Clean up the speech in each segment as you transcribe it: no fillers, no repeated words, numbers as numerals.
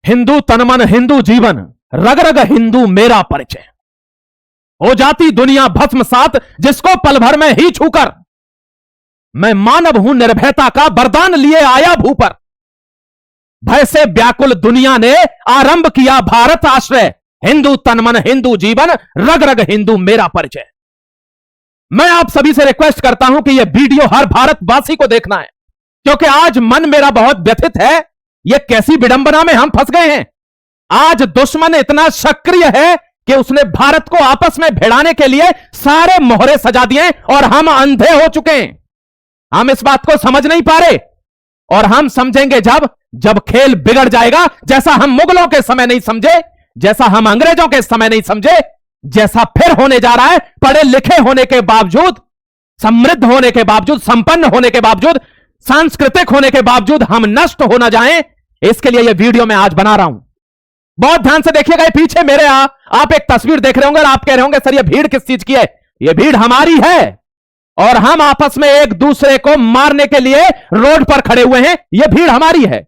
हिंदू तनमन हिंदू जीवन, रग रग हिंदू मेरा परिचय। हो जाती दुनिया भस्म सात जिसको पल भर में ही छूकर, मैं मानव हूं निर्भयता का वरदान लिए आया भू पर। भय से व्याकुल दुनिया ने आरंभ किया भारत आश्रय, हिंदू तनमन हिंदू जीवन, रग रग हिंदू मेरा परिचय। मैं आप सभी से रिक्वेस्ट करता हूं कि यह वीडियो हर भारतवासी को देखना है, क्योंकि आज मन मेरा बहुत व्यथित है। यह कैसी विडंबना में हम फंस गए हैं। आज दुश्मन इतना सक्रिय है कि उसने भारत को आपस में भिड़ाने के लिए सारे मोहरे सजा दिए और हम अंधे हो चुके हैं। हम इस बात को समझ नहीं पा रहे और हम समझेंगे जब खेल बिगड़ जाएगा, जैसा हम मुगलों के समय नहीं समझे, जैसा हम अंग्रेजों के समय नहीं समझे, जैसा फिर होने जा रहा है। पढ़े लिखे होने के बावजूद, समृद्ध होने के बावजूद, संपन्न होने के बावजूद, सांस्कृतिक होने के बावजूद हम नष्ट हो ना जाएं, इसके लिए यह वीडियो मैं आज बना रहा हूं। बहुत ध्यान से देखिएगा। पीछे मेरे आप एक तस्वीर देख रहे होंगे और आप कह रहे होंगे सर यह भीड़ किस चीज की है। यह भीड़ हमारी है और हम आपस में एक दूसरे को मारने के लिए रोड पर खड़े हुए हैं। यह भीड़ हमारी है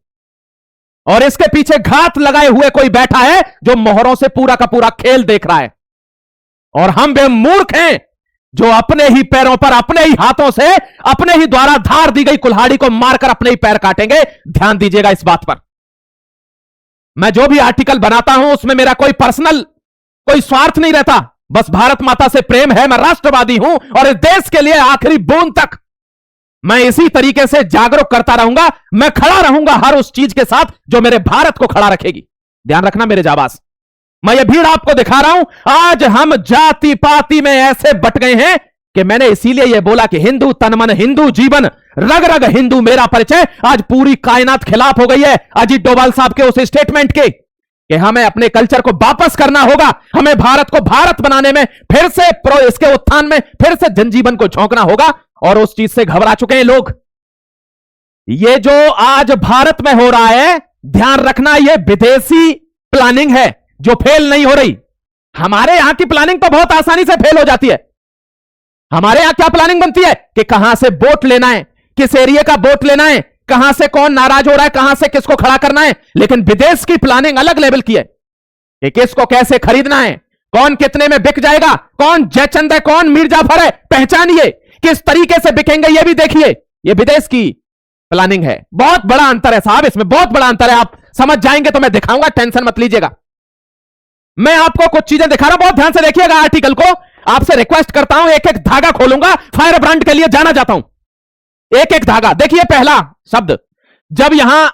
और इसके पीछे घात लगाए हुए कोई बैठा है जो मोहरों से पूरा का पूरा खेल देख रहा है। और हम वे मूर्ख हैं जो अपने ही पैरों पर, अपने ही हाथों से, अपने ही द्वारा धार दी गई कुल्हाड़ी को मारकर अपने ही पैर काटेंगे। ध्यान दीजिएगा इस बात पर। मैं जो भी आर्टिकल बनाता हूं उसमें मेरा कोई पर्सनल कोई स्वार्थ नहीं रहता। बस भारत माता से प्रेम है। मैं राष्ट्रवादी हूं और इस देश के लिए आखिरी बूंद तक मैं इसी तरीके से जागरूक करता रहूंगा। मैं खड़ा रहूंगा हर उस चीज के साथ जो मेरे भारत को खड़ा रखेगी। ध्यान रखना मेरे जाबाज। मैं ये भीड़ आपको दिखा रहा हूं। आज हम जाति पाति में ऐसे बट गए हैं कि मैंने इसीलिए यह बोला कि हिंदू तनमन हिंदू जीवन, रग रग हिंदू मेरा परिचय। आज पूरी कायनात खिलाफ हो गई है अजीत डोभाल साहब के उस स्टेटमेंट के कि हमें अपने कल्चर को वापस करना होगा। हमें भारत को भारत बनाने में फिर से इसके उत्थान में फिर से जनजीवन को झोंकना होगा और उस चीज से घबरा चुके हैं लोग। ये जो आज भारत में हो रहा है, ध्यान रखना, यह विदेशी प्लानिंग है जो फेल नहीं हो रही। हमारे यहां की प्लानिंग तो बहुत आसानी से फेल हो जाती है। हमारे यहां क्या प्लानिंग बनती है कि कहां से वोट लेना है, किस एरिया का वोट लेना है, कहां से कौन नाराज हो रहा है, कहां से किसको खड़ा करना है। लेकिन विदेश की प्लानिंग अलग लेवल की है कि किसको कैसे खरीदना है, कौन कितने में बिक जाएगा, कौन जयचंद है, कौन मीर जाफर है, पहचानिए, किस तरीके से बिकेंगे यह भी देखिए। यह विदेश की प्लानिंग है। बहुत बड़ा अंतर है साहब, इसमें बहुत बड़ा अंतर है। आप समझ जाएंगे तो मैं दिखाऊंगा, टेंशन मत लीजिएगा। मैं आपको कुछ चीजें दिखा रहा हूं, बहुत ध्यान से देखिएगा आर्टिकल को। आपसे रिक्वेस्ट करता हूं, एक एक धागा खोलूंगा। फायर ब्रांड के लिए जाना चाहता हूं, एक एक धागा। देखिए पहला शब्द, जब यहां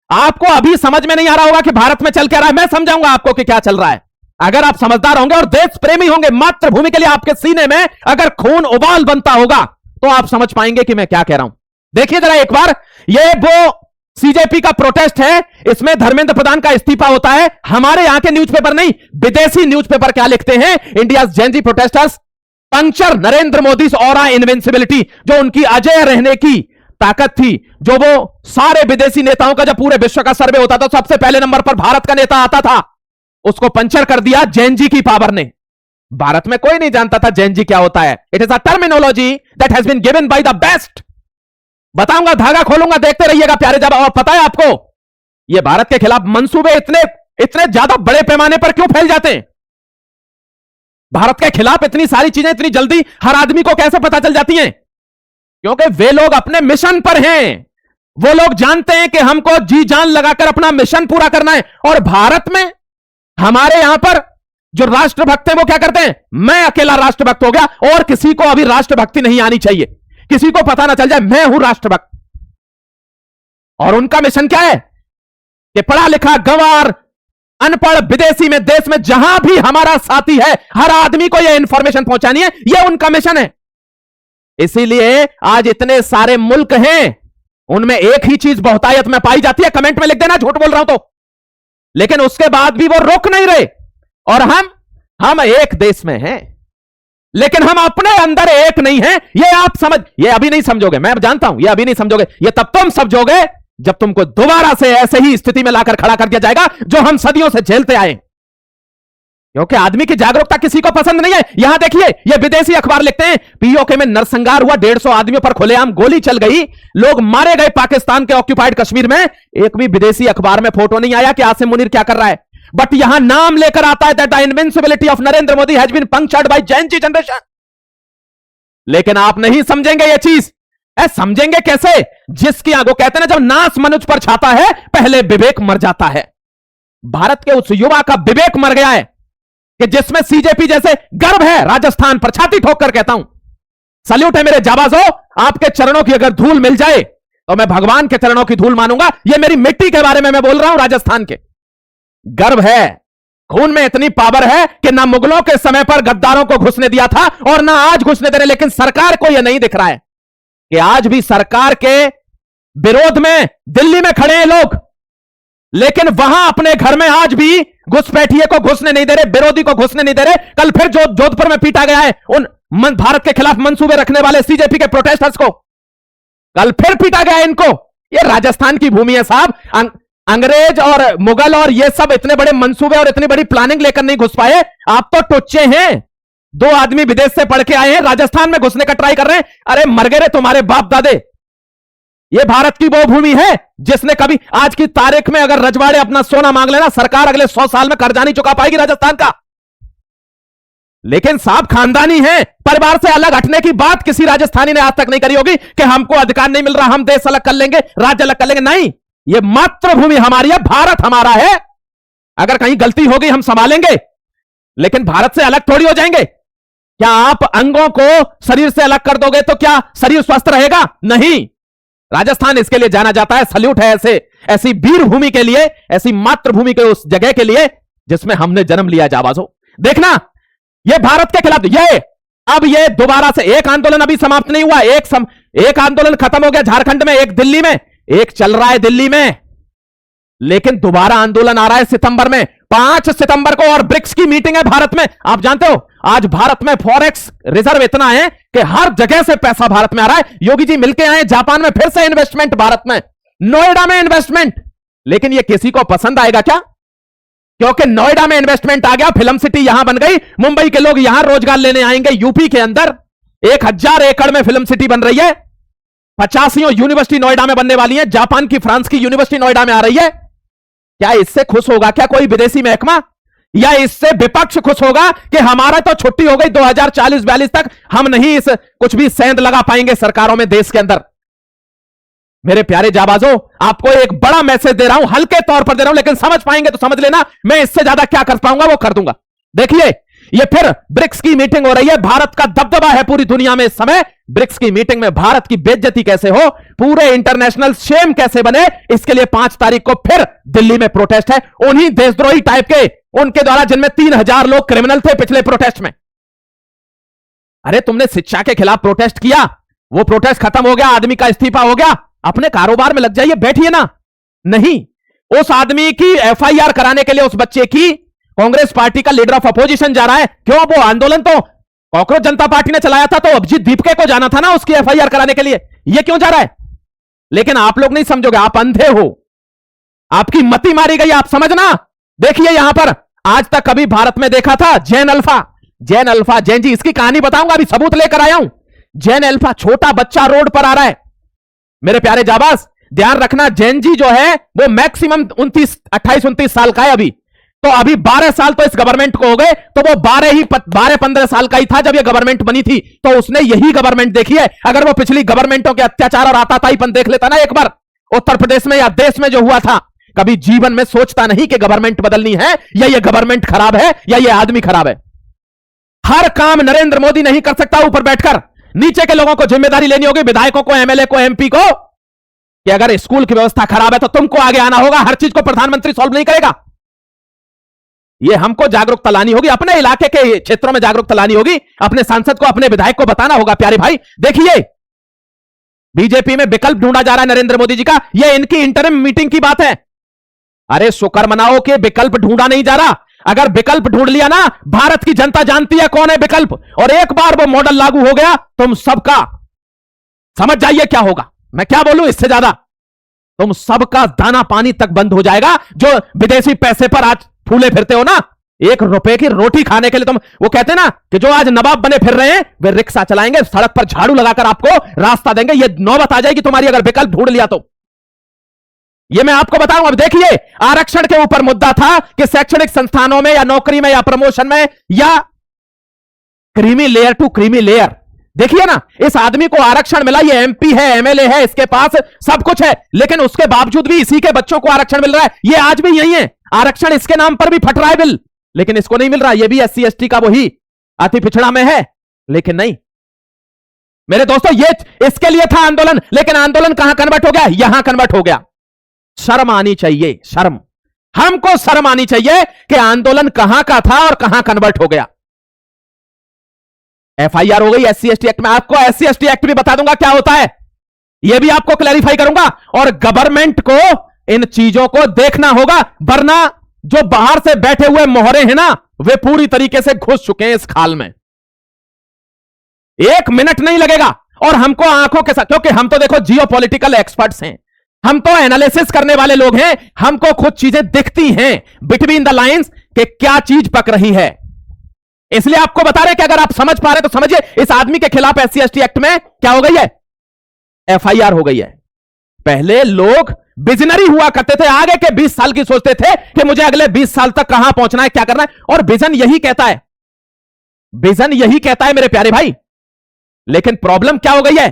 आपको अभी समझ में नहीं आ रहा होगा कि भारत में चल क्या रहा है, मैं समझाऊंगा आपको कि क्या चल रहा है। अगर आप समझदार होंगे और देश प्रेमी होंगे, मातृभूमि के लिए आपके सीने में अगर खून उबाल बनता होगा तो आप समझ पाएंगे कि मैं क्या कह रहा हूं। देखिए जरा एक बार, ये वो सीजेपी का प्रोटेस्ट है, इसमें धर्मेंद्र प्रधान का इस्तीफा होता है। हमारे यहां के न्यूज़पेपर नहीं, विदेशी न्यूज़पेपर क्या लिखते हैं, India Gen protesters puncture Narendra Modi aura invincibility. जो उनकी अजय रहने की ताकत थी, जो वो सारे विदेशी नेताओं का जब पूरे विश्व का सर्वे होता था तो सबसे पहले नंबर पर भारत का नेता आता था, उसको पंचर कर दिया जैन जी की पावर ने। भारत में कोई नहीं जानता था जैन जी क्या होता है। It is a terminology that has been given by the best. बताऊंगा, धागा खोलूंगा, देखते रहिएगा प्यारे जब। और पता है आपको, यह भारत के खिलाफ मंसूबे इतने ज्यादा बड़े पैमाने पर क्यों फैल जाते हैं? भारत के खिलाफ इतनी सारी चीजें इतनी जल्दी हर आदमी को कैसे पता चल जाती हैं? क्योंकि वे लोग अपने मिशन पर हैं। वो लोग जानते हैं कि हमको जी जान लगाकर अपना मिशन पूरा करना है। और भारत में हमारे यहां पर जो राष्ट्रभक्त हैं वो क्या करते हैं, मैं अकेला राष्ट्रभक्त हो गया और किसी को अभी राष्ट्रभक्ति नहीं आनी चाहिए, किसी को पता ना चल जाए मैं हूं राष्ट्रभक्त। और उनका मिशन क्या है कि पढ़ा लिखा, गंवार, अनपढ़, विदेशी में, देश में जहां भी हमारा साथी है, हर आदमी को यह इंफॉर्मेशन पहुंचानी है। यह उनका मिशन है। इसीलिए आज इतने सारे मुल्क हैं, उनमें एक ही चीज बहुतायत में पाई जाती है। कमेंट में लिख देना झूठ बोल रहा हूं तो। लेकिन उसके बाद भी वो रोक नहीं रहे। और हम एक देश में हैं, लेकिन हम अपने अंदर एक नहीं हैं। ये आप ये अभी नहीं समझोगे, मैं जानता हूं, ये अभी नहीं समझोगे। ये तब तुम समझोगे जब तुमको दोबारा से ऐसे ही स्थिति में लाकर खड़ा कर दिया जाएगा जो हम सदियों से झेलते आए। क्योंकि आदमी की जागरूकता किसी को पसंद नहीं है। यहां देखिए, ये विदेशी अखबार लिखते हैं, पीओके में नरसंहार हुआ, 150 आदमियों पर खुलेआम गोली चल गई, लोग मारे गए पाकिस्तान के ऑक्यूपाइड कश्मीर में। एक भी विदेशी अखबार में फोटो नहीं आया कि आसिम मुनीर क्या कर रहा है, बट यहां नाम लेकर आता है that the invincibility of Narendra Modi has been punctured by Gen Z generation. लेकिन आप नहीं समझेंगे ये चीज। समझेंगे कैसे? जिसकी आंखों कहते हैं ना, जब नास मनुष्य पर छाता है पहले विवेक मर जाता है। भारत के उस युवा का विवेक मर गया है कि जिसमें सीजेपी जैसे गर्व है। राजस्थान पर छाती ठोक कर कहता हूं, सल्यूट है मेरे जाबाजों, आपके चरणों की अगर धूल मिल जाए तो मैं भगवान के चरणों की धूल मानूंगा। यह मेरी मिट्टी के बारे में मैं बोल रहा हूं, राजस्थान के गर्व है। खून में इतनी पावर है कि ना मुगलों के समय पर गद्दारों को घुसने दिया था और ना आज घुसने दे रहे। लेकिन सरकार को यह नहीं दिख रहा है कि आज भी सरकार के विरोध में दिल्ली में खड़े हैं लोग, लेकिन वहां अपने घर में आज भी घुसपैठिए को घुसने नहीं दे रहे, विरोधी को घुसने नहीं दे रहे। कल फिर जोधपुर में पीटा गया है उन भारत के खिलाफ मंसूबे रखने वाले सीजेपी के प्रोटेस्टर्स को, कल फिर पीटा गया है इनको। ये राजस्थान की भूमि है साहब। अंग्रेज और मुगल और ये सब इतने बड़े मंसूबे और इतनी बड़ी प्लानिंग लेकर नहीं घुस पाए। आप तो टुच्चे हैं। 2 आदमी विदेश से पढ़ के आए हैं, राजस्थान में घुसने का ट्राई कर रहे हैं। अरे मर गए रे तुम्हारे बाप दादे। ये भारत की वो भूमि है जिसने कभी, आज की तारीख में अगर रजवाड़े अपना सोना मांग लेना, सरकार अगले 100 साल में कर्जा नहीं चुका पाएगी राजस्थान का। लेकिन साहब खानदानी है, परिवार से अलग हटने की बात किसी राजस्थानी ने आज तक नहीं करी होगी कि हमको अधिकार नहीं मिल रहा, हम देश अलग कर लेंगे, राज्य अलग कर लेंगे। नहीं, ये मातृभूमि हमारी है, भारत हमारा है। अगर कहीं गलती होगी हम संभालेंगे, लेकिन भारत से अलग थोड़ी हो जाएंगे। क्या आप अंगों को शरीर से अलग कर दोगे तो क्या शरीर स्वस्थ रहेगा? नहीं। राजस्थान इसके लिए जाना जाता है। सल्यूट है ऐसी वीर भूमि के लिए, ऐसी मातृभूमि के उस जगह के लिए जिसमें हमने जन्म लिया। जाबाजो देखना, ये भारत के खिलाफ अब ये दोबारा से एक आंदोलन अभी समाप्त नहीं हुआ। एक आंदोलन खत्म हो गया झारखंड में, एक दिल्ली में, एक चल रहा है दिल्ली में, लेकिन दोबारा आंदोलन आ रहा है सितंबर में, 5 सितंबर को, और ब्रिक्स की मीटिंग है भारत में। आप जानते हो आज भारत में फॉरेक्स रिजर्व इतना है कि हर जगह से पैसा भारत में आ रहा है। योगी जी मिलके आए जापान में, फिर से इन्वेस्टमेंट भारत में, नोएडा में इन्वेस्टमेंट। लेकिन यह किसी को पसंद आएगा क्या? क्योंकि नोएडा में इन्वेस्टमेंट आ गया, फिल्म सिटी यहां बन गई, मुंबई के लोग यहां रोजगार लेने आएंगे। यूपी के अंदर 1000 एकड़ में फिल्म सिटी बन रही है, 50 यूनिवर्सिटी नोएडा में बनने वाली है, जापान की, फ्रांस की यूनिवर्सिटी नोएडा में आ रही है। क्या इससे खुश होगा क्या कोई विदेशी महकमा? या इससे विपक्ष खुश होगा कि हमारा तो छुट्टी हो गई 2040-42 तक, हम नहीं इस कुछ भी सेंध लगा पाएंगे सरकारों में देश के अंदर? मेरे प्यारे जाबाजों, आपको एक बड़ा मैसेज दे रहा हूं, हल्के तौर पर दे रहा हूं, लेकिन समझ पाएंगे तो समझ लेना। मैं इससे ज्यादा क्या कर पाऊंगा वो कर दूंगा। देखिए, ये फिर ब्रिक्स की मीटिंग हो रही है, भारत का दबदबा है पूरी दुनिया में इस समय। ब्रिक्स की मीटिंग में भारत की बेइज्जती कैसे हो, पूरे इंटरनेशनल शेम कैसे बने, इसके लिए 5 तारीख को फिर दिल्ली में प्रोटेस्ट है। उन्हीं देशद्रोही टाइप के, उनके द्वारा, जिनमें 3000 लोग क्रिमिनल थे पिछले प्रोटेस्ट में। अरे तुमने शिक्षा के खिलाफ प्रोटेस्ट किया, वो प्रोटेस्ट खत्म हो गया, आदमी का इस्तीफा हो गया, अपने कारोबार में लग जाइए, बैठिए ना। नहीं, उस आदमी की एफआईआर कराने के लिए उस बच्चे की कांग्रेस पार्टी का लीडर ऑफ अपोजिशन जा रहा है। क्यों? वो आंदोलन तो कॉकरोच जनता पार्टी ने चलाया था, तो अभिजीत दीपके को जाना था ना उसकी एफआईआर कराने के लिए। ये क्यों जा रहा है? लेकिन आप लोग नहीं समझोगे, आप अंधे हो, आपकी मति मारी गई, आप समझना। देखिए यहां पर आज तक कभी भारत में देखा था जैन अल्फा, जैन जी, इसकी कहानी बताऊंगा, अभी सबूत लेकर आया हूं। जैन अल्फा, छोटा बच्चा रोड पर आ रहा है। मेरे प्यारे जाबाज ध्यान रखना, जैन जी जो है वो मैक्सिमम 28-29 साल का है अभी। तो अभी 12 साल तो इस गवर्नमेंट को हो गए, तो वो 12-15 साल का ही था जब ये गवर्नमेंट बनी थी। तो उसने यही गवर्नमेंट देखी है। अगर वो पिछली गवर्नमेंटों के अत्याचार और आताताईपन देख लेता ना एक बार, उत्तर प्रदेश में या देश में जो हुआ था, कभी जीवन में सोचता नहीं कि गवर्नमेंट बदलनी है, या ये गवर्नमेंट खराब है, या ये आदमी खराब है। हर काम नरेंद्र मोदी नहीं कर सकता ऊपर बैठकर, नीचे के लोगों को जिम्मेदारी लेनी होगी, विधायकों को, एमएलए को, एमपी को, कि अगर स्कूल की व्यवस्था खराब है तो तुमको आगे आना होगा। हर चीज को प्रधानमंत्री सॉल्व नहीं करेगा। ये हमको जागरूकता लानी होगी, अपने इलाके के क्षेत्रों में जागरूकता लानी होगी, अपने सांसद को, अपने विधायक को बताना होगा। प्यारे भाई देखिए, बीजेपी में विकल्प ढूंढा जा रहा है नरेंद्र मोदी जी का, यह इनकी इंटरिम मीटिंग की बात है। अरे शुक्र मनाओ कि विकल्प ढूंढा नहीं जा रहा। अगर विकल्प ढूंढ लिया ना, भारत की जनता जानती है कौन है विकल्प, और एक बार वो मॉडल लागू हो गया, तुम सबका समझ जाइए क्या होगा। मैं क्या बोलूं इससे ज्यादा, तुम सबका दाना पानी तक बंद हो जाएगा। जो विदेशी पैसे पर आज फूले फिरते हो ना, 1 रुपए की रोटी खाने के लिए तुम, वो कहते हैं ना कि जो आज नवाब बने फिर रहे हैं वे रिक्शा चलाएंगे, सड़क पर झाड़ू लगाकर आपको रास्ता देंगे। ये नौबत आ जाएगी तुम्हारी अगर विकल्प ढूंढ लिया तो। ये मैं आपको बताऊं। अब देखिए, आरक्षण के ऊपर मुद्दा था कि शैक्षणिक संस्थानों में या नौकरी में या प्रमोशन में या creamy layer to creamy layer, देखिए ना, इस आदमी को आरक्षण मिला, ये एमपी है, एमएलए है, इसके पास सब कुछ है, लेकिन उसके बावजूद भी इसी के बच्चों को आरक्षण मिल रहा है। ये आज भी यही है, आरक्षण इसके नाम पर भी फट रहा है बिल, लेकिन इसको नहीं मिल रहा। ये भी एससी एसटी का वही अति पिछड़ा में है, लेकिन नहीं मेरे दोस्तों, ये इसके लिए था आंदोलन, लेकिन आंदोलन कहां कन्वर्ट हो गया? यहां कन्वर्ट हो गया। शर्म आनी चाहिए, शर्म, हमको शर्म आनी चाहिए कि आंदोलन कहां का था और कहां कन्वर्ट हो गया। एफआईआर हो गई एससी एसटी एक्ट में। आपको एससी एसटी एक्ट भी बता दूंगा क्या होता है, यह भी आपको क्लैरिफाई करूंगा। और गवर्नमेंट को इन चीजों को देखना होगा, वरना जो बाहर से बैठे हुए मोहरे हैं ना, वे पूरी तरीके से घुस चुके हैं इस खाल में। 1 मिनट नहीं लगेगा। और हमको आंखों के साथ, क्योंकि हम तो देखो जियोपॉलिटिकल एक्सपर्ट्स हैं, हम तो एनालिसिस करने वाले लोग हैं, हमको खुद चीजें दिखती हैं बिटवीन द लाइंस कि क्या चीज पक रही है। इसलिए आपको बता रहे कि अगर आप समझ पा रहे तो समझिए, इस आदमी के खिलाफ एससी एसटी एक्ट में क्या हो गई है? एफआईआर हो गई है। पहले लोग विजनरी हुआ करते थे, आगे के 20 साल की सोचते थे कि मुझे अगले 20 साल तक कहां पहुंचना है, क्या करना है, और विजन यही कहता है, विजन यही कहता है मेरे प्यारे भाई। लेकिन प्रॉब्लम क्या हो गई है?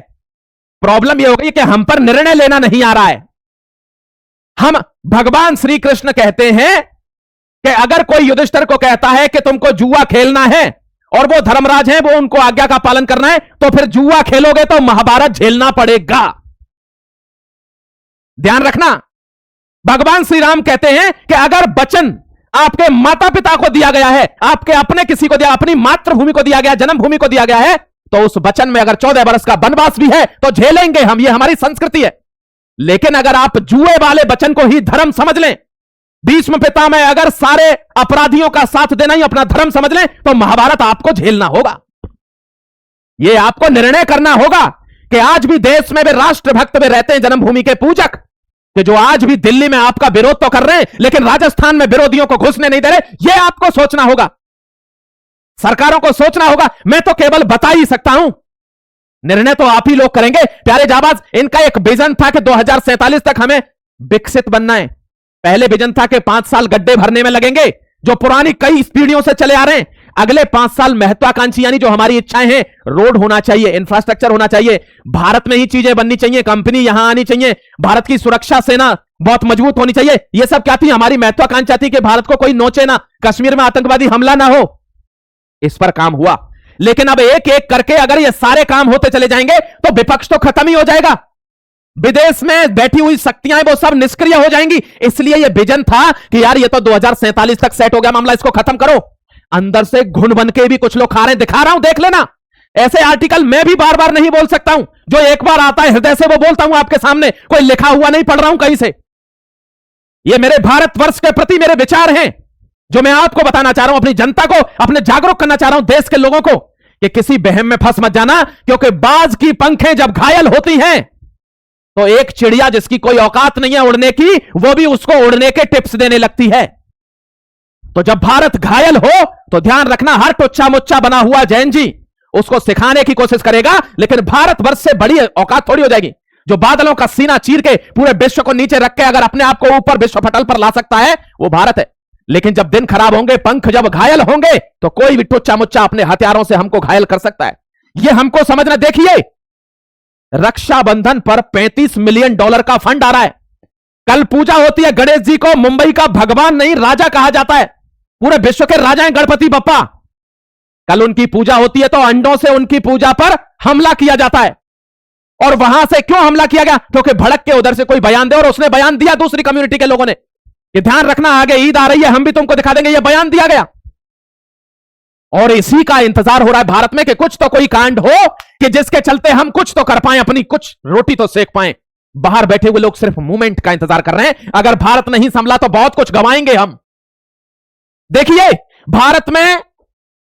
प्रॉब्लम यह हो गई कि हम पर निर्णय लेना नहीं आ रहा है। हम, भगवान श्री कृष्ण कहते हैं कि अगर कोई युधिष्ठिर को कहता है कि तुमको जुआ खेलना है और वो धर्मराज हैं, वो उनको आज्ञा का पालन करना है, तो फिर जुआ खेलोगे तो महाभारत झेलना पड़ेगा। ध्यान रखना, भगवान श्री राम कहते हैं कि अगर वचन आपके माता पिता को दिया गया है, आपके अपने किसी को दिया, अपनी मातृभूमि को दिया गया, जन्मभूमि को दिया गया है, तो उस वचन में अगर 14 वर्ष का वनवास भी है तो झेलेंगे हम, ये हमारी संस्कृति है। लेकिन अगर आप जुए वाले वचन को ही धर्म समझ लें, भीष्म पितामह अगर सारे अपराधियों का साथ देना ही अपना धर्म समझ लें, तो महाभारत आपको झेलना होगा। यह आपको निर्णय करना होगा कि आज भी देश में वे राष्ट्रभक्त वे रहते हैं, जन्मभूमि के पूजक, कि जो आज भी दिल्ली में आपका विरोध तो कर रहे हैं, लेकिन राजस्थान में विरोधियों को घुसने नहीं दे रहे। यह आपको सोचना होगा, सरकारों को सोचना होगा। मैं तो केवल बता ही सकता हूं, निर्णय तो आप ही लोग करेंगे। प्यारे जाबाज, इनका एक विजन था कि 2047 तक हमें विकसित बनना है। पहले विजन था कि 5 साल गड्ढे भरने में लगेंगे, जो पुरानी कई पीढ़ियों से चले आ रहे हैं। अगले 5 साल महत्वाकांक्षी, यानी जो हमारी इच्छाएं हैं, रोड होना चाहिए, इंफ्रास्ट्रक्चर होना चाहिए, भारत में ही चीजें बननी चाहिए, कंपनी यहां आनी चाहिए, भारत की सुरक्षा सेना बहुत मजबूत होनी चाहिए। यह सब क्या थी? हमारी महत्वाकांक्षा थी कि भारत को कोई नोचे ना, कश्मीर में आतंकवादी हमला ना हो। इस पर काम हुआ, लेकिन अब एक एक करके अगर ये सारे काम होते चले जाएंगे तो विपक्ष तो खत्म ही हो जाएगा। विदेश में बैठी हुई शक्तियां वो सब निष्क्रिय हो जाएंगी। इसलिए यह विजन था कि यार ये तो 2047 तक सेट हो गया मामला, इसको खत्म करो। अंदर से घुन बन के भी कुछ लोग खा रहे हैं, दिखा रहा हूं, देख लेना। ऐसे आर्टिकल मैं भी बार बार नहीं बोल सकता हूं, जो एक बार आता है हृदय से वो बोलता हूं आपके सामने, कोई लिखा हुआ नहीं पढ़ रहा हूं कहीं से। ये मेरे भारतवर्ष के प्रति मेरे विचार हैं, जो मैं आपको बताना चाह रहा हूं, अपनी जनता को, अपने जागरूक करना चाह रहा हूं, देश के लोगों को, कि किसी बहम में फंस मत जाना। क्योंकि बाज की पंखें जब घायल होती हैं तो एक चिड़िया जिसकी कोई औकात नहीं है उड़ने की, वो भी उसको उड़ने के टिप्स देने लगती है। तो जब भारत घायल हो तो ध्यान रखना, हर टुच्चा मुच्चा बना हुआ जैन जी उसको सिखाने की कोशिश करेगा, लेकिन भारतवर्ष से बड़ी औकात थोड़ी हो जाएगी। जो बादलों का सीना चीर के पूरे विश्व को नीचे रख के अगर अपने आप को ऊपर विश्व पटल पर ला सकता है, वो भारत है। लेकिन जब दिन खराब होंगे, पंख जब घायल होंगे, तो कोई भी टुच्चा मुच्चा अपने हथियारों से हमको घायल कर सकता है। यह हमको समझना। देखिए, रक्षाबंधन पर $35 मिलियन का फंड आ रहा है। कल पूजा होती है गणेश जी को, मुंबई का भगवान नहीं राजा कहा जाता है, पूरे विश्व के राजा हैं गणपति बप्पा। कल उनकी पूजा होती है तो अंडों से उनकी पूजा पर हमला किया जाता है। और वहां से क्यों हमला किया गया? क्योंकि भड़क के उधर से कोई बयान दे, और उसने बयान दिया दूसरी कम्युनिटी के लोगों ने, ये ध्यान रखना आगे ईद आ रही है, हम भी तुमको दिखा देंगे, ये बयान दिया गया। और इसी का इंतजार हो रहा है भारत में कि कुछ तो कोई कांड हो कि जिसके चलते हम कुछ तो कर पाए, अपनी कुछ रोटी तो सेक पाए। बाहर बैठे हुए लोग सिर्फ मूवमेंट का इंतजार कर रहे हैं। अगर भारत नहीं संभला तो बहुत कुछ गंवाएंगे हम। देखिए, भारत में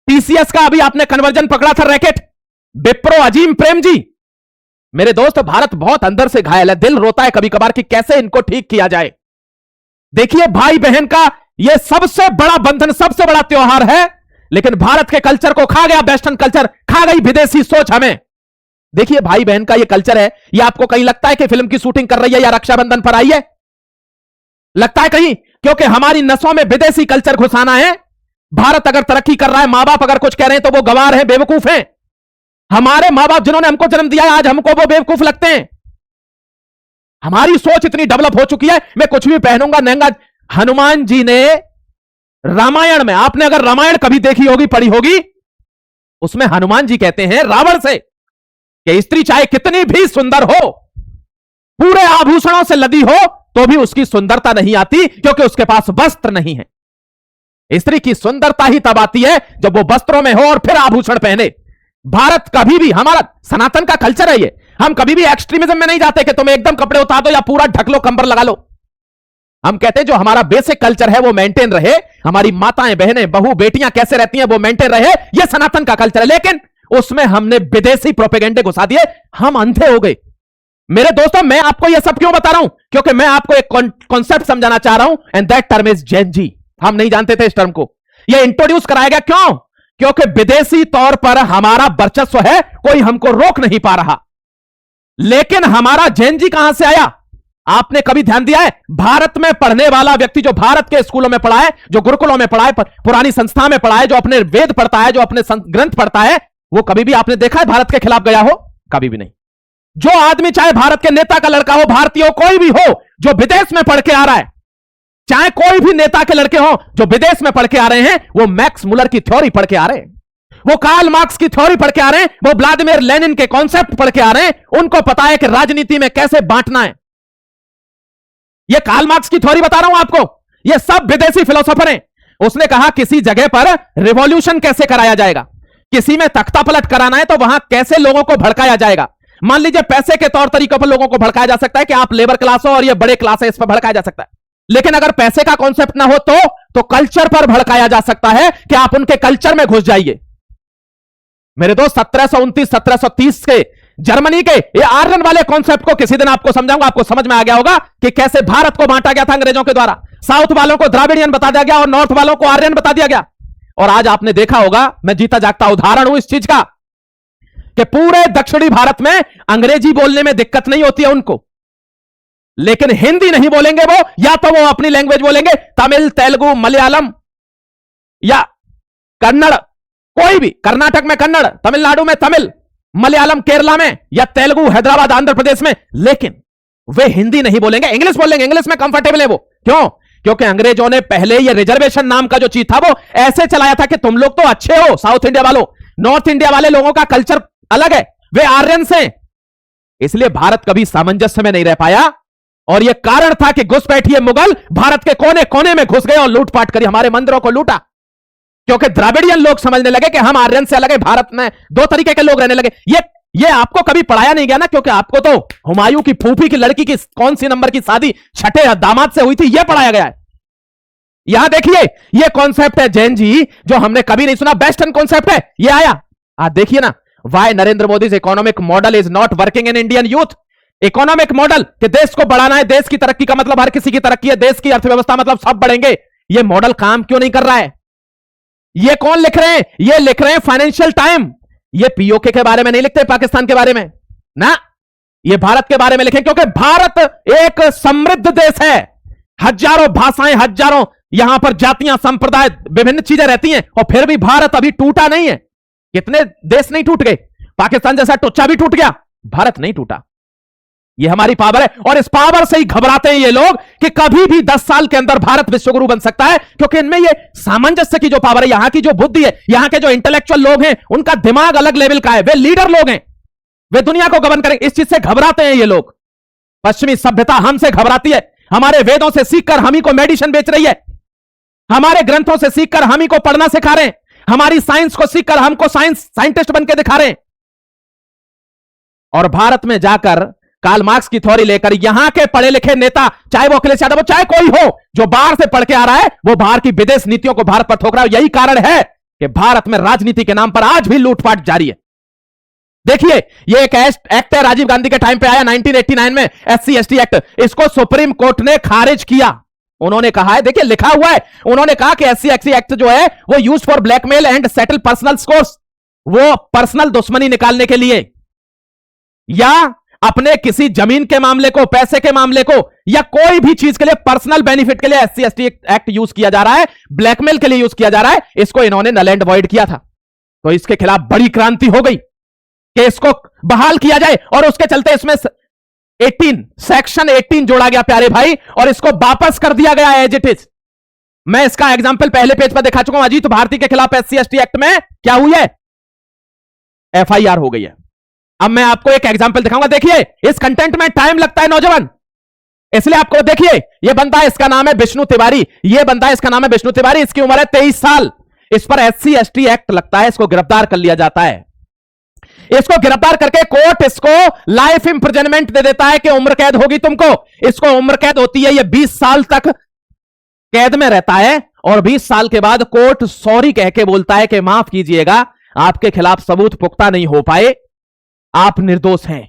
टीसीएस का अभी आपने कन्वर्जन पकड़ा था रैकेट, विप्रो अजीम प्रेम जी। मेरे दोस्त, भारत बहुत अंदर से घायल है, दिल रोता है कभी कभार कि कैसे इनको ठीक किया जाए। देखिए, भाई बहन का यह सबसे बड़ा बंधन, सबसे बड़ा त्योहार है, लेकिन भारत के कल्चर को खा गया वेस्टर्न कल्चर, खा गई विदेशी सोच हमें। देखिए भाई बहन का यह कल्चर है, यह आपको कहीं लगता है कि फिल्म की शूटिंग कर रही है या रक्षाबंधन पर आई है? लगता है कहीं? क्योंकि हमारी नसों में विदेशी कल्चर घुसाना है। भारत अगर तरक्की कर रहा है, मां बाप अगर कुछ कह रहे हैं तो वो गवार हैं, बेवकूफ हैं। हमारे मां बाप जिन्होंने हमको जन्म दिया है, आज हमको वो बेवकूफ लगते हैं। हमारी सोच इतनी डेवलप हो चुकी है, मैं कुछ भी पहनूंगा महंगा। हनुमान जी ने रामायण में, आपने अगर रामायण कभी देखी होगी, पढ़ी होगी, उसमें हनुमान जी कहते हैं रावण से कि स्त्री चाहे कितनी भी सुंदर हो, पूरे आभूषणों से लदी हो, तो भी उसकी सुंदरता नहीं आती, क्योंकि उसके पास वस्त्र नहीं है। स्त्री की सुंदरता ही तब आती है जब वो वस्त्रों में हो और फिर आभूषण पहने। भारत कभी भी, हमारा सनातन का कल्चर है ये, हम कभी भी एक्सट्रीमिज्म में नहीं जाते कि तुम एकदम कपड़े उतार दो या पूरा ढक लो, कंबर लगा लो। हम कहते हैं जो हमारा बेसिक कल्चर है वो मेंटेन रहे, हमारी माताएं, बहनें, बहू, बेटियां कैसे रहती हैं वो मेंटेन रहे, ये सनातन का कल्चर है। लेकिन उसमें हमने विदेशी प्रोपेगेंडे घुसा दिए, हम अंधे हो गए। मेरे दोस्तों, मैं आपको यह सब क्यों बता रहा हूं? क्योंकि मैं आपको एक कॉन्सेप्ट समझाना चाह रहा हूं, एंड दैट टर्म इज जेन जी। हम नहीं जानते थे इस टर्म को, यह इंट्रोड्यूस कराया गया। क्यों? क्योंकि विदेशी तौर पर हमारा वर्चस्व है, कोई हमको रोक नहीं पा रहा। लेकिन हमारा जेन जी कहां से आया? आपने कभी ध्यान दिया है? भारत में पढ़ने वाला व्यक्ति, जो भारत के स्कूलों में पढ़ा है, जो गुरुकुलों में पढ़ा है, पुरानी संस्था में पढ़ा है, जो अपने वेद पढ़ता है, जो अपने ग्रंथ पढ़ता है, वो कभी भी आपने देखा है भारत के खिलाफ गया हो? कभी भी नहीं। जो आदमी, चाहे भारत के नेता का लड़का हो, भारतीय हो, कोई भी हो, जो विदेश में पढ़ के आ रहा है, चाहे कोई भी नेता के लड़के हो जो विदेश में पढ़ के आ रहे हैं, वो मैक्स मुलर की थ्योरी पढ़ के आ रहे हैं, वो कार्ल मार्क्स की थ्योरी पढ़ के आ रहे हैं, वो व्लादिमीर लेनिन के कॉन्सेप्ट पढ़ के आ रहे हैं। उनको पता है कि राजनीति में कैसे बांटना है। ये कार्ल मार्क्स की थ्योरी बता रहा हूं आपको, ये सब विदेशी फिलोसोफर हैं। उसने कहा किसी जगह पर रिवॉल्यूशन कैसे कराया जाएगा, किसी में तख्ता पलट कराना है तो वहां कैसे लोगों को भड़काया जाएगा। मान लीजिए पैसे के तौर तरीकों पर लोगों को भड़काया जा सकता है कि आप लेबर क्लास हो और ये बड़े क्लास है, इस पर भड़काया जा सकता है। लेकिन अगर पैसे का कॉन्सेप्ट ना हो तो कल्चर पर भड़काया जा सकता है कि आप उनके कल्चर में घुस जाइए। मेरे दोस्त, 1729 1730 के जर्मनी के ये आर्यन वाले कॉन्सेप्ट को किसी दिन आपको समझाऊंगा, आपको समझ में आ गया होगा कि कैसे भारत को बांटा गया था अंग्रेजों के द्वारा। साउथ वालों को द्राविडियन बता दिया गया और नॉर्थ वालों को आर्यन बता दिया गया। और आज आपने देखा होगा, मैं जीता जागता उदाहरण हूं इस चीज का, कि पूरे दक्षिणी भारत में अंग्रेजी बोलने में दिक्कत नहीं होती है उनको, लेकिन हिंदी नहीं बोलेंगे वो, या तो वो अपनी लैंग्वेज बोलेंगे, तमिल, तेलुगु, मलयालम या कन्नड़, कोई भी, कर्नाटक में कन्नड़, तमिलनाडु में तमिल, मलयालम केरला में, या तेलुगु हैदराबाद आंध्र प्रदेश में, लेकिन वे हिंदी नहीं बोलेंगे, इंग्लिश बोलेंगे। इंग्लिश में कंफर्टेबल है वो। क्यों? क्योंकि अंग्रेजों ने पहले ये रिजर्वेशन नाम का जो चीज था वो ऐसे चलाया था कि तुम लोग तो अच्छे हो, साउथ इंडिया वालों, नॉर्थ इंडिया वाले लोगों का कल्चर अलग है, वे आर्यंस हैं। इसलिए भारत कभी सामंजस्य में नहीं रह पाया, और यह कारण था कि घुसपैठिए मुगल भारत के कोने कोने में घुस गए और लूटपाट करी, हमारे मंदिरों को लूटा। क्योंकि द्राविडियन लोग समझने लगे कि हम आर्यन से अलग है, भारत में दो तरीके के लोग रहने लगे। ये आपको कभी पढ़ाया नहीं गया ना, क्योंकि आपको तो हुमायूं की फूफी की लड़की की कौन सी नंबर की शादी छठे दामाद से हुई थी, यह पढ़ाया गया है। यहां देखिए, यह कॉन्सेप्ट है जैन जी, जो हमने कभी नहीं सुना, वेस्टर्न कॉन्सेप्ट है, यह आया। आप देखिए ना, why Narendra Modi economic model is not working in Indian youth. Economic model कि देश को बढ़ाना है, देश की तरक्की का मतलब हर किसी की तरक्की है, देश की अर्थव्यवस्था मतलब सब बढ़ेंगे, यह मॉडल काम क्यों नहीं कर रहा है? ये कौन लिख रहे हैं? ये लिख रहे हैं फाइनेंशियल टाइम। ये पीओके के बारे में नहीं लिखते, पाकिस्तान के बारे में ना, ये भारत के बारे में लिखे, क्योंकि भारत एक समृद्ध देश है, हजारों भाषाएं, हजारों यहां पर जातियां, संप्रदाय, विभिन्न चीजें रहती हैं, और फिर भी भारत अभी टूटा नहीं है। कितने देश नहीं टूट गए? पाकिस्तान जैसा टुच्चा भी टूट गया, भारत नहीं टूटा। ये हमारी पावर है, और इस पावर से ही घबराते हैं ये लोग कि कभी भी 10 साल के अंदर भारत विश्वगुरु बन सकता है, क्योंकि इनमें ये सामंजस्य की जो पावर है, यहां की जो बुद्धि है, यहां के जो इंटेलेक्चुअल लोग हैं, उनका दिमाग अलग लेवल का है, वे लीडर लोग हैं, वे दुनिया को गवर्न करेंगे। इस चीज से घबराते हैं ये लोग। पश्चिमी सभ्यता हमसे घबराती है, हमारे वेदों से सीखकर हम ही को मेडिसिन बेच रही है, हमारे ग्रंथों से सीखकर हम ही को पढ़ना सिखा रहे हैं, हमारी साइंस को सीखकर हमको साइंटिस्ट बनकर दिखा रहे हैं। और भारत में जाकर कार्ल मार्क्स की थ्योरी लेकर यहां के पढ़े लिखे नेता, चाहे वो अखिलेश यादव हो, चाहे कोई हो, जो बाहर से पढ़ के आ रहा है, वो बाहर की विदेश नीतियों को भारत पर थोक रहा है। यही कारण है कि भारत में राजनीति के नाम पर आज भी लूटपाट जारी है। देखिए, ये एक एक्ट है, राजीव गांधी के टाइम पे आया 1989 में, SC/ST एक्ट, इसको सुप्रीम कोर्ट ने खारिज किया। उन्होंने कहा है, देखिए लिखा हुआ है, उन्होंने कहा कि एससी एक्ट जो है वो use for blackmail and settle personal scores, वो पर्सनल दुश्मनी निकालने के लिए या अपने किसी जमीन के मामले को, पैसे के मामले को, या कोई भी चीज के लिए पर्सनल बेनिफिट के लिए एससी एसटी एक्ट यूज किया जा रहा है, ब्लैकमेल के लिए यूज किया जा रहा है। इसको इन्होंने नल एंड वॉइड किया था, तो इसके खिलाफ बड़ी क्रांति हो गई कि इसको बहाल किया जाए, और उसके चलते इसमें सेक्शन 18 जोड़ा गया प्यारे भाई, और इसको वापस कर दिया गया एज इट इज। मैं इसका एग्जाम्पल पहले पेज पर दिखा चुका हूं। अजीत भारती के खिलाफ एससी एसटी एक्ट में क्या हुई है, एफआईआर हो गई है। अब मैं आपको एक एग्जाम्पल दिखाऊंगा। देखिए इस कंटेंट में टाइम लगता है नौजवान, इसलिए आपको देखिए, यह बंदा, इसका नाम है विष्णु तिवारी, यह बंदा, इसका नाम है विष्णु तिवारी, इसकी उम्र है 23 साल। इस पर एससी एसटी एक्ट लगता है, इसको गिरफ्तार कर लिया जाता है। इसको गिरफ्तार करके कोर्ट इसको लाइफ इंप्रिजनमेंट दे देता है कि उम्र कैद होगी तुमको। इसको उम्र कैद होती है, यह 20 साल तक कैद में रहता है, और 20 साल के बाद कोर्ट सॉरी कह के बोलता है कि माफ कीजिएगा, आपके खिलाफ सबूत पुख्ता नहीं हो पाए, आप निर्दोष हैं।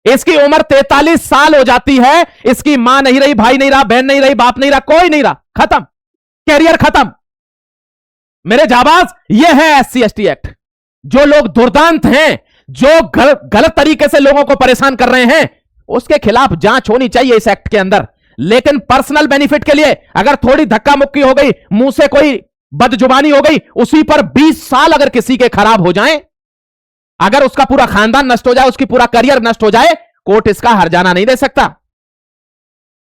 इसकी उम्र 43 साल हो जाती है, इसकी मां नहीं रही, भाई नहीं रहा, बहन नहीं रही, बाप नहीं रहा, कोई नहीं रहा, खत्म, कैरियर खत्म। मेरे जाबाज, यह है एससी एसटी एक्ट। जो लोग दुर्दांत हैं, जो गलत तरीके से लोगों को परेशान कर रहे हैं, उसके खिलाफ जांच होनी चाहिए इस एक्ट के अंदर। लेकिन पर्सनल बेनिफिट के लिए अगर थोड़ी धक्का मुक्की हो गई, मुंह से कोई बदजुबानी हो गई, उसी पर 20 साल अगर किसी के खराब हो जाएं, अगर उसका पूरा खानदान नष्ट हो जाए, उसकी पूरा करियर नष्ट हो जाए, कोर्ट इसका हर्जाना नहीं दे सकता,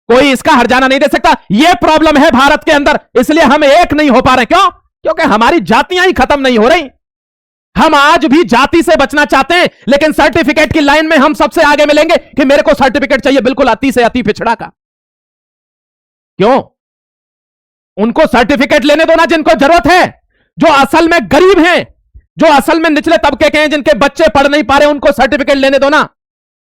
कोई इसका हर्जाना नहीं दे सकता। यह प्रॉब्लम है भारत के अंदर, इसलिए हम एक नहीं हो पा रहे। क्यों? क्योंकि हमारी जातियां ही खत्म नहीं हो रही। हम आज भी जाति से बचना चाहते हैं, लेकिन सर्टिफिकेट की लाइन में हम सबसे आगे मिलेंगे कि मेरे को सर्टिफिकेट चाहिए, बिल्कुल अति से अति पिछड़ा का। क्यों? उनको सर्टिफिकेट लेने दो ना जिनको जरूरत है, जो असल में गरीब हैं, जो असल में निचले तबके के हैं, जिनके बच्चे पढ़ नहीं पा रहे, उनको सर्टिफिकेट लेने दो ना।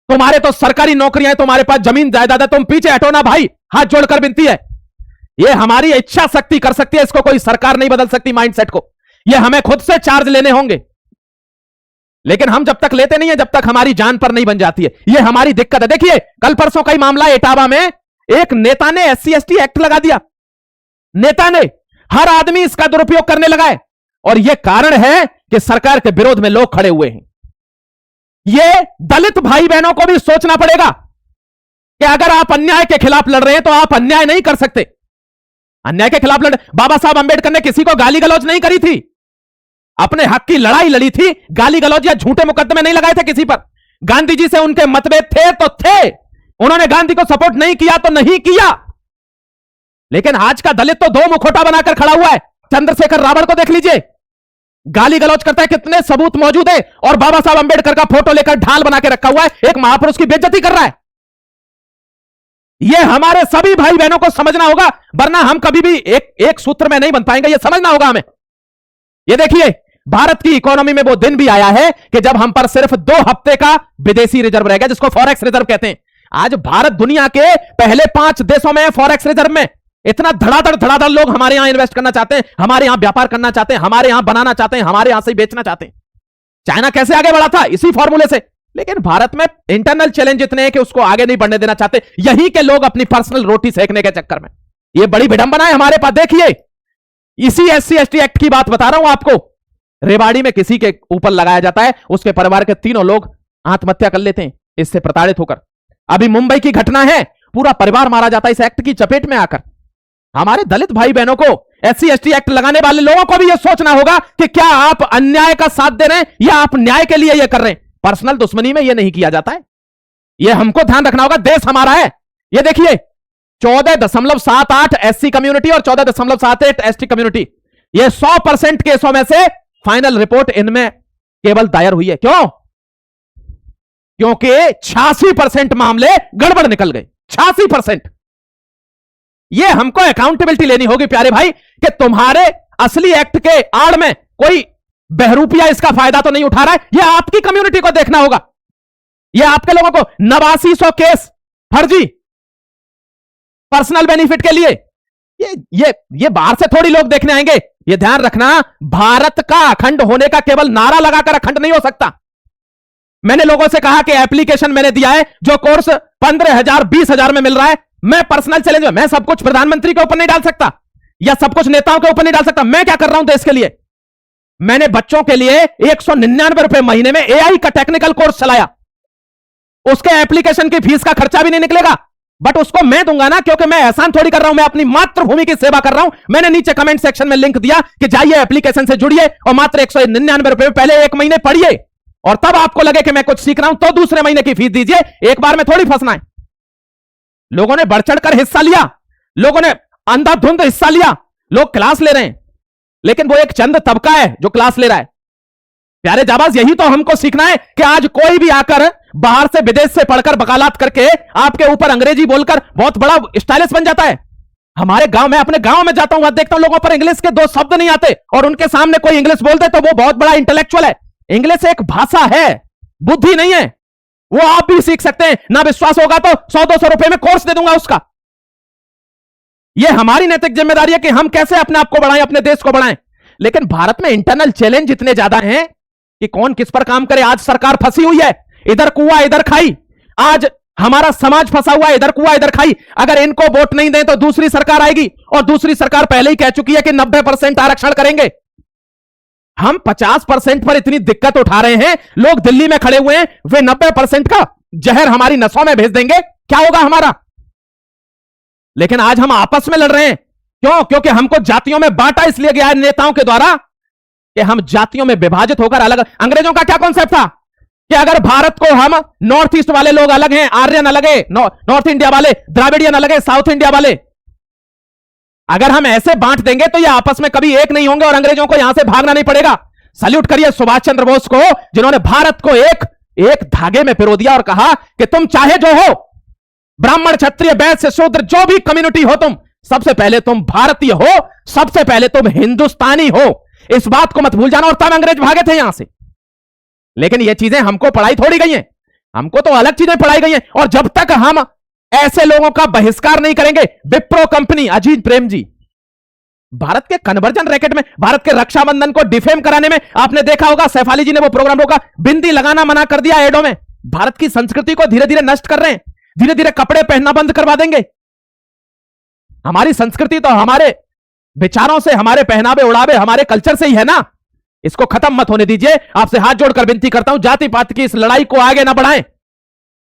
तुम्हारे तो सरकारी नौकरियां हैं, तुम्हारे पास जमीन जायदाद है, तुम पीछे हटो ना भाई, हाथ जोड़कर विनती है। यह हमारी इच्छा शक्ति कर सकती है, इसको कोई सरकार नहीं बदल सकती माइंडसेट को। यह हमें खुद से चार्ज लेने होंगे, लेकिन हम जब तक लेते नहीं है, जब तक हमारी जान पर नहीं बन जाती है। यह हमारी दिक्कत है। देखिए कल परसों का ही मामला, इटावा में एक नेता ने एससी एसटी एक्ट लगा दिया। नेता ने, हर आदमी इसका दुरुपयोग करने लगा है, और यह कारण है कि सरकार के विरोध में लोग खड़े हुए हैं। यह दलित भाई बहनों को भी सोचना पड़ेगा कि अगर आप अन्याय के खिलाफ लड़ रहे हैं तो आप अन्याय नहीं कर सकते। अन्याय के खिलाफ लड़, बाबा साहब अंबेडकर ने किसी को गाली गलौज नहीं करी थी, अपने हक की लड़ाई लड़ी थी, गाली गलौज या झूठे मुकदमे नहीं लगाए थे किसी पर। गांधी जी से उनके मतभेद थे तो थे, उन्होंने गांधी को सपोर्ट नहीं किया तो नहीं किया। लेकिन आज का दलित तो दो मुखौटा बनाकर खड़ा हुआ है। चंद्रशेखर रावण को देख लीजिए, गाली गलौज करता है, कितने सबूत मौजूद है, और बाबा साहब अंबेडकर का फोटो लेकर ढाल बना के रखा हुआ है, एक महापुरुष की बेइज्जती कर रहा है। यह हमारे सभी भाई बहनों को समझना होगा, वरना हम कभी भी एक सूत्र में नहीं बन पाएंगे। यह समझना होगा हमें। यह देखिए, भारत की इकोनॉमी में वो दिन भी आया है कि जब हम पर सिर्फ 2 हफ्ते का विदेशी रिजर्व रह गया, जिसको फॉरेक्स रिजर्व कहते हैं। आज भारत दुनिया के पहले 5 देशों में है फॉरेक्स रिजर्व में। इतना धड़ाधड़ लोग हमारे यहां इन्वेस्ट करना चाहते हैं, हमारे यहां व्यापार करना चाहते हैं, हमारे यहां बनाना चाहते हैं, हमारे यहां से बेचना चाहते हैं। चाइना कैसे आगे बढ़ा था? इसी फॉर्मूले से। लेकिन भारत में इंटरनल चैलेंज इतने हैं कि उसको आगे नहीं बढ़ने देना चाहते। यही के लोग अपनी पर्सनल रोटी सेकने के चक्कर में, यह बड़ी विडंबना है हमारे पास। देखिए, इसी एससी एसटी एक्ट की बात बता रहा हूं आपको। रेवाड़ी में किसी के ऊपर लगाया जाता है, उसके परिवार के 3 लोग आत्महत्या कर लेते हैं इससे प्रताड़ित होकर। अभी मुंबई की घटना है, पूरा परिवार मारा जाता है इस एक्ट की चपेट में आकर। हमारे दलित भाई बहनों को, एससी एसटी एक्ट लगाने वाले लोगों को भी यह सोचना होगा कि क्या आप अन्याय का साथ दे रहे हैं या आप न्याय के लिए यह कर रहे हैं। पर्सनल दुश्मनी में यह नहीं किया जाता है, यह हमको ध्यान रखना होगा। देश हमारा है। यह देखिए, 14.78 एससी कम्युनिटी और 14.78 एसटी कम्युनिटी, यह 100% केसों में से फाइनल रिपोर्ट इनमें केवल दायर हुई है। क्यों? क्योंकि 86% मामले गड़बड़ निकल गए। 86%। यह हमको अकाउंटेबिलिटी लेनी होगी प्यारे भाई, कि तुम्हारे असली एक्ट के आड़ में कोई बहरूपिया इसका फायदा तो नहीं उठा रहा है। यह आपकी कम्युनिटी को देखना होगा। यह आपके लोगों को 8900 केस फर्जी पर्सनल बेनिफिट के लिए, ये बाहर से थोड़ी लोग देखने आएंगे। यह ध्यान रखना, भारत का अखंड होने का केवल नारा लगाकर अखंड नहीं हो सकता। मैंने लोगों से कहा कि एप्लीकेशन मैंने दिया है, जो कोर्स 15,000 20,000 में मिल रहा है, मैं पर्सनल चैलेंज में, मैं सब कुछ प्रधानमंत्री के ऊपर नहीं डाल सकता या सब कुछ नेताओं के ऊपर नहीं डाल सकता। मैं क्या कर रहा हूं देश के लिए? मैंने बच्चों के लिए 199 रुपए महीने में एआई का टेक्निकल कोर्स चलाया। उसके एप्लीकेशन की फीस का खर्चा भी नहीं निकलेगा, बट उसको मैं दूंगा ना, क्योंकि मैं एहसान थोड़ी कर रहा हूं, मैं अपनी मातृभूमि की सेवा कर रहा हूं। मैंने नीचे कमेंट सेक्शन में लिंक दिया कि जाइए एप्लीकेशन से जुड़िए और मात्र 199 रुपए में पहले 1 महीने पढ़िए, और तब आपको लगे कि मैं कुछ सीख रहा हूं तो दूसरे महीने की फीस दीजिए। एक बार में थोड़ी फंसना है। लोगों ने बढ़ चढ़कर हिस्सा लिया, लोगों ने अंधाधुंध हिस्सा लिया, लोग क्लास ले रहे हैं, लेकिन वो एक चंद तबका है जो क्लास ले रहा है। प्यारे जाबाज, यही तो हमको सीखना है कि आज कोई भी आकर बाहर से विदेश से पढ़कर वकालत करके आपके ऊपर अंग्रेजी बोलकर बहुत बड़ा स्टाइलिश बन जाता है। हमारे गांव में, अपने गांव में जाता हूं, देखता हूं लोगों पर इंग्लिश के 2 शब्द नहीं आते और उनके सामने कोई इंग्लिश बोल दे तो वो बहुत बड़ा इंटेलेक्चुअल है। इंग्लिश एक भाषा है, बुद्धि नहीं है। वो आप भी सीख सकते हैं। ना विश्वास होगा तो 100-200 रुपए में कोर्स दे दूंगा उसका। यह हमारी नैतिक जिम्मेदारी है कि हम कैसे अपने आप को बढ़ाएं, अपने देश को बढ़ाएं। लेकिन भारत में इंटरनल चैलेंज इतने ज्यादा हैं कि कौन किस पर काम करे। आज सरकार फंसी हुई है, इधर कुआं इधर खाई। आज हमारा समाज फंसा हुआ है, इधर कुआं इधर खाई। अगर इनको वोट नहीं दें तो दूसरी सरकार आएगी, और दूसरी सरकार पहले ही कह चुकी है कि 90% आरक्षण करेंगे। हम 50% पर इतनी दिक्कत उठा रहे हैं, लोग दिल्ली में खड़े हुए हैं, वे 90% का जहर हमारी नसों में भेज देंगे, क्या होगा हमारा? लेकिन आज हम आपस में लड़ रहे हैं। क्यों? क्योंकि हमको जातियों में बांटा इसलिए गया है नेताओं के द्वारा कि हम जातियों में विभाजित होकर अलग। अंग्रेजों का क्या कॉन्सेप्ट था कि अगर भारत को हम नॉर्थ ईस्ट वाले लोग अलग हैं, आर्यन अलग है, नॉर्थ इंडिया वाले, द्राविडियन अलग है, साउथ इंडिया वाले, अगर हम ऐसे बांट देंगे तो ये आपस में कभी एक नहीं होंगे और अंग्रेजों को यहां से भागना नहीं पड़ेगा। सल्यूट करिए सुभाष चंद्र बोस को, जिन्होंने भारत को एक धागे में पिरो दिया और कहा कि तुम चाहे जो हो, ब्राह्मण, क्षत्रिय, वैश्य, शूद्र, जो भी कम्युनिटी हो तुम, सबसे पहले तुम भारतीय हो, सबसे पहले तुम हिंदुस्तानी हो। इस बात को मत भूल जाना। और तब अंग्रेज भागे थे यहां से। लेकिन ये चीजें हमको पढ़ाई थोड़ी गई हैं, हमको तो अलग चीजें पढ़ाई गई हैं। और जब तक हम ऐसे लोगों का बहिष्कार नहीं करेंगे, विप्रो कंपनी, अजीत प्रेम जी, भारत के कन्वर्जन रैकेट में, भारत के रक्षाबंधन को डिफेम कराने में, आपने देखा होगा सैफ अली जी ने वो प्रोग्राम रोका, बिंदी लगाना मना कर दिया एडो में। भारत की संस्कृति को धीरे धीरे नष्ट कर रहे हैं, धीरे धीरे कपड़े पहनना बंद करवा देंगे। हमारी संस्कृति तो हमारे विचारों से, हमारे पहनावे उड़ावे, हमारे कल्चर से ही है ना। इसको खत्म मत होने दीजिए। आपसे हाथ जोड़कर विनती करता हूं, जाति पात की इस लड़ाई को आगे ना बढ़ाएं,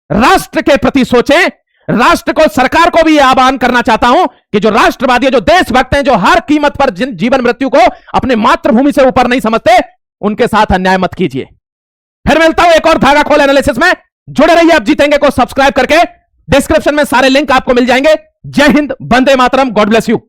राष्ट्र के प्रति सोचें। राष्ट्र को, सरकार को भी यह आह्वान करना चाहता हूं कि जो राष्ट्रवादी, जो देशभक्त हैं, जो हर कीमत पर जीवन मृत्यु को अपने मातृभूमि से ऊपर नहीं समझते, उनके साथ अन्याय मत कीजिए। फिर मिलता हूं एक और धागा खोल एनालिसिस में। जुड़े रहिए आप जीतेंगे को सब्सक्राइब करके। डिस्क्रिप्शन में सारे लिंक आपको मिल जाएंगे। जय Hind, Vande Mataram, God bless you.